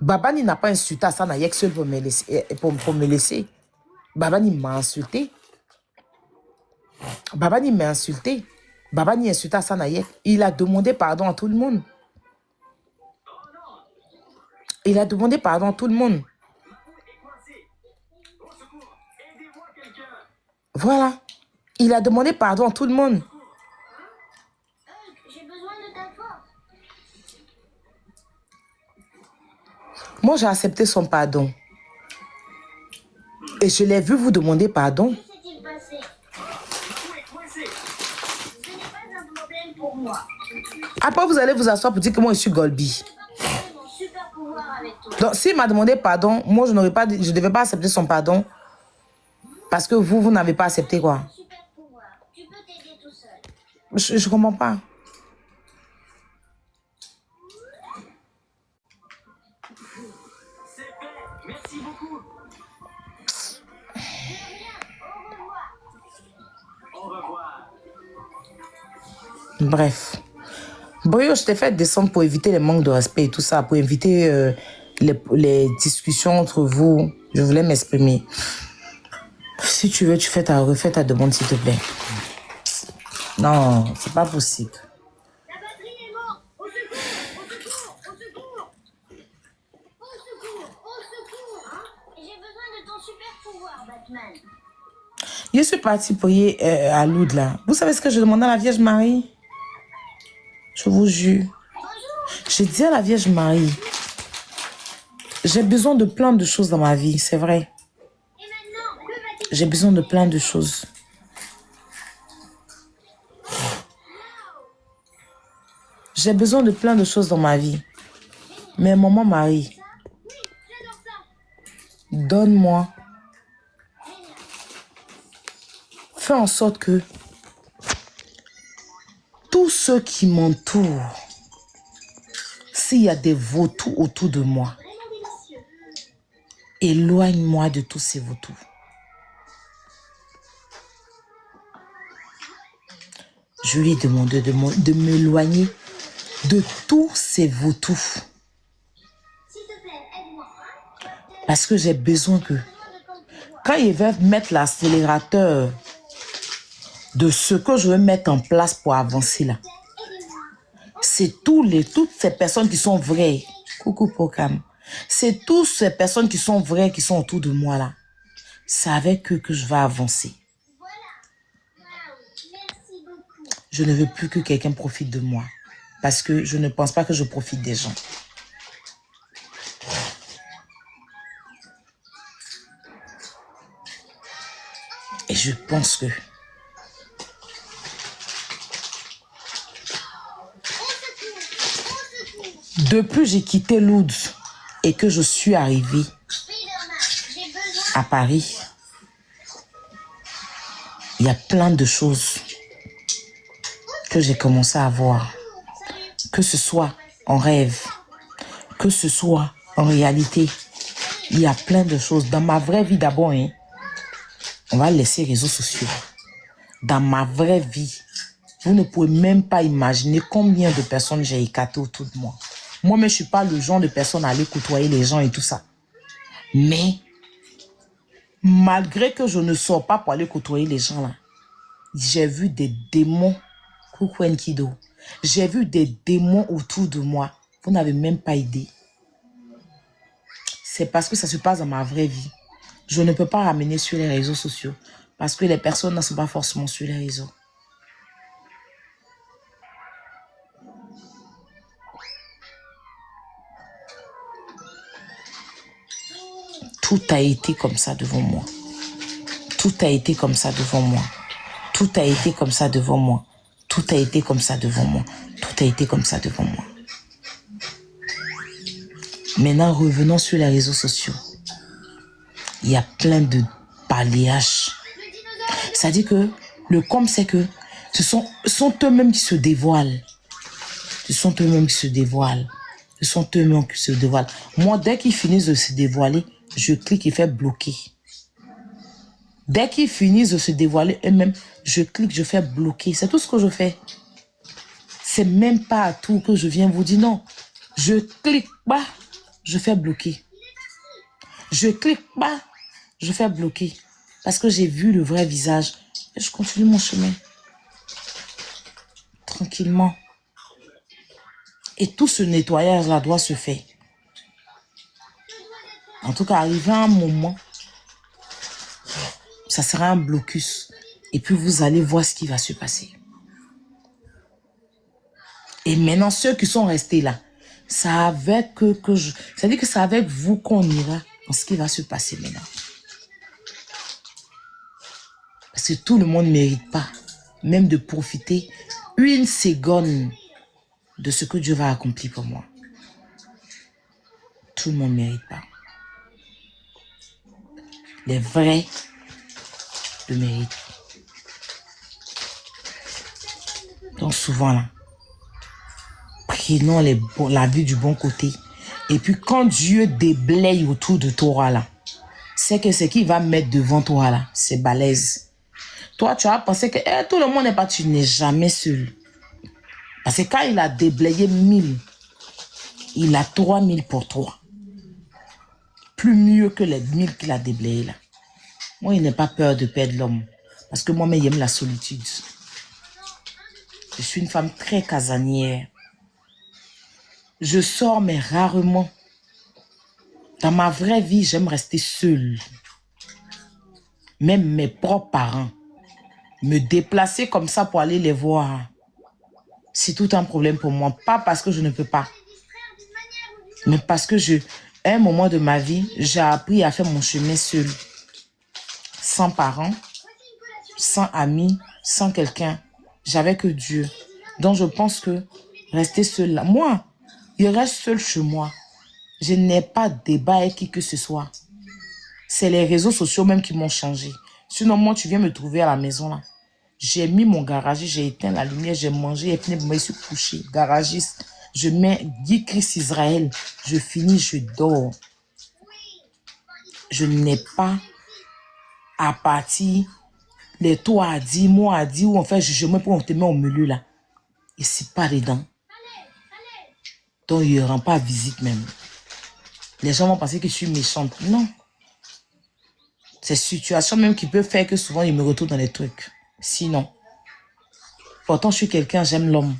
Babani n'a pas insulté Hassan Ayek seul pour me laisser. Pour me laisser. Babani m'a insulté. Babani m'a insulté. Babani a insulté Hassan Ayek. Il a demandé pardon à tout le monde. Il a demandé pardon à tout le monde. Voilà. Il a demandé pardon à tout le monde. J'ai besoin de ta force. Moi, j'ai accepté son pardon. Et je l'ai vu vous demander pardon. Que s'est-il passé? Ce n'est pas un problème pour moi. Après, vous allez vous asseoir pour dire que moi, je suis Golbi. Je partagerai mon super pouvoir avec toi. Donc, s'il m'a demandé pardon, moi, je ne devais pas accepter son pardon. Parce que vous n'avez pas accepté quoi. Super pouvoir. Tu peux t'aider tout seul. Je comprends pas. C'est fait. Merci beaucoup. Au revoir. Bref. Brio, je t'ai fait descendre pour éviter les manques de respect et tout ça, pour éviter les discussions entre vous. Je voulais m'exprimer. Si tu veux, refais ta demande, s'il te plaît. Non, c'est pas possible. La batterie est morte. Au secours! Au secours! Au secours! Au secours! Au secours! Hein? J'ai besoin de ton super pouvoir, Batman. Je suis partie prier à Lourdes, là. Vous savez ce que je demandais à la Vierge Marie? Je vous jure. Bonjour! J'ai dit à la Vierge Marie, j'ai besoin de plein de choses dans ma vie, c'est vrai. Et maintenant, que va-t-il? J'ai besoin de plein de choses. J'ai besoin de plein de choses dans ma vie. Mais maman Marie, Oui, j'adore ça. donne-moi. Fais en sorte que tous ceux qui m'entourent, s'il y a des vautours autour de moi, Vraiment délicieux. éloigne-moi de tous ces vautours. Je lui ai demandé de m'éloigner de tous ces vautours. S'il te plaît, aide-moi. Parce que j'ai besoin que, Besoin de ton pouvoir. quand ils veulent mettre l'accélérateur de ce que je veux mettre en place pour avancer là, Aidez-moi. c'est toutes ces personnes qui sont vraies. Coucou Pokam. C'est toutes ces personnes qui sont vraies, qui sont autour de moi là. C'est avec eux que je vais avancer. Voilà. Waouh. Merci beaucoup. Je ne veux plus que quelqu'un profite de moi. Parce que je ne pense pas que je profite des gens. Et je pense que depuis j'ai quitté Lourdes et que je suis arrivée Spider-Man, j'ai besoin. à Paris, il y a plein de choses que j'ai commencé à voir. Salut. Que ce soit en rêve, que ce soit en réalité, il y a plein de choses. Dans ma vraie vie d'abord, hein, on va laisser les réseaux sociaux. Dans ma vraie vie, vous ne pouvez même pas imaginer combien de personnes j'ai écartées autour de moi. Moi-même, je ne suis pas le genre de personne à aller côtoyer les gens et tout ça. Mais, malgré que je ne sors pas pour aller côtoyer les gens là, j'ai vu des démons. Coucou Enkido. J'ai vu des démons autour de moi. Vous n'avez même pas idée. C'est parce que ça se passe dans ma vraie vie. Je ne peux pas ramener sur les réseaux sociaux. Parce que les personnes ne sont pas forcément sur les réseaux. Tout a été comme ça devant moi. Tout a été comme ça devant moi. Tout a été comme ça devant moi. Tout a été comme ça devant moi. Tout a été comme ça devant moi. Maintenant, revenons sur les réseaux sociaux. Il y a plein de balayages. C'est-à-dire que le comble, c'est que ce sont eux-mêmes qui se dévoilent. Ce sont eux-mêmes qui se dévoilent. Ce sont eux-mêmes qui se dévoilent. Moi, dès qu'ils finissent de se dévoiler, je clique et fais bloquer. Dès qu'ils finissent de se dévoiler eux-mêmes, je clique, je fais bloquer. C'est tout ce que je fais. C'est même pas à tout que je viens vous dire non. Je clique pas. je fais bloquer. Je clique pas, je fais bloquer. Parce que j'ai vu le vrai visage. Et je continue mon chemin. Tranquillement. Et tout ce nettoyage-là doit se faire. En tout cas, arrivé à un moment, ça sera un blocus. Et puis, vous allez voir ce qui va se passer. Et maintenant, ceux qui sont restés là, ça avec c'est-à-dire que c'est avec vous qu'on ira dans ce qui va se passer maintenant. Parce que tout le monde ne mérite pas, même de profiter une seconde de ce que Dieu va accomplir pour moi. Tout le monde ne mérite pas. Les vrais le méritent. Donc souvent là, prenons la vie du bon côté. Et puis quand Dieu déblaye autour de toi là, c'est que ce qu'il va mettre devant toi là, c'est balèze. Toi, tu as pensé que tout le monde n'est pas, tu n'es jamais seul. Parce que quand il a déblayé 1000, il a 3000 pour toi. Plus mieux que les 1000 qu'il a déblayés là. Moi, il n'a pas peur de perdre l'homme. Parce que moi-même, j'aime la solitude. Je suis une femme très casanière. Je sors, mais rarement. Dans ma vraie vie, j'aime rester seule. Même mes propres parents. Me déplacer comme ça pour aller les voir, c'est tout un problème pour moi. Pas parce que je ne peux pas. Mais parce que à un moment de ma vie, j'ai appris à faire mon chemin seul. Sans parents, sans amis, sans quelqu'un. J'avais que Dieu. Donc je pense que rester seul là. Moi, je reste seul chez moi. Je n'ai pas de débat avec qui que ce soit. C'est les réseaux sociaux même qui m'ont changé. Sinon, moi, tu viens me trouver à la maison là. J'ai mis mon garagiste, j'ai éteint la lumière, j'ai mangé et puis je me suis couché. Garagiste, je mets Guy Christ Israël. Je finis, je dors. Je n'ai pas à partir les toi a dit, moi a dit, ou en fait, je me prends te mets au milieu là. Et c'est pas dedans. Donc, il ne rend pas visite même. Les gens vont penser que je suis méchante. Non. C'est situation même qui peut faire que souvent, ils me retrouvent dans les trucs. Sinon. Pourtant, je suis quelqu'un, j'aime l'homme.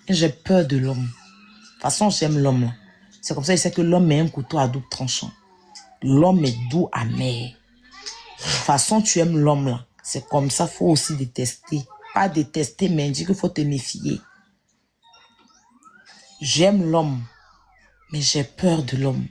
Et j'ai peur de l'homme. De toute façon, j'aime l'homme là. C'est comme ça, je sais que l'homme est un couteau à double tranchant. L'homme est doux, amer. De toute façon, tu aimes l'homme là. C'est comme ça, il faut aussi détester. Pas détester, mais dire qu'il faut te méfier. J'aime l'homme, mais j'ai peur de l'homme.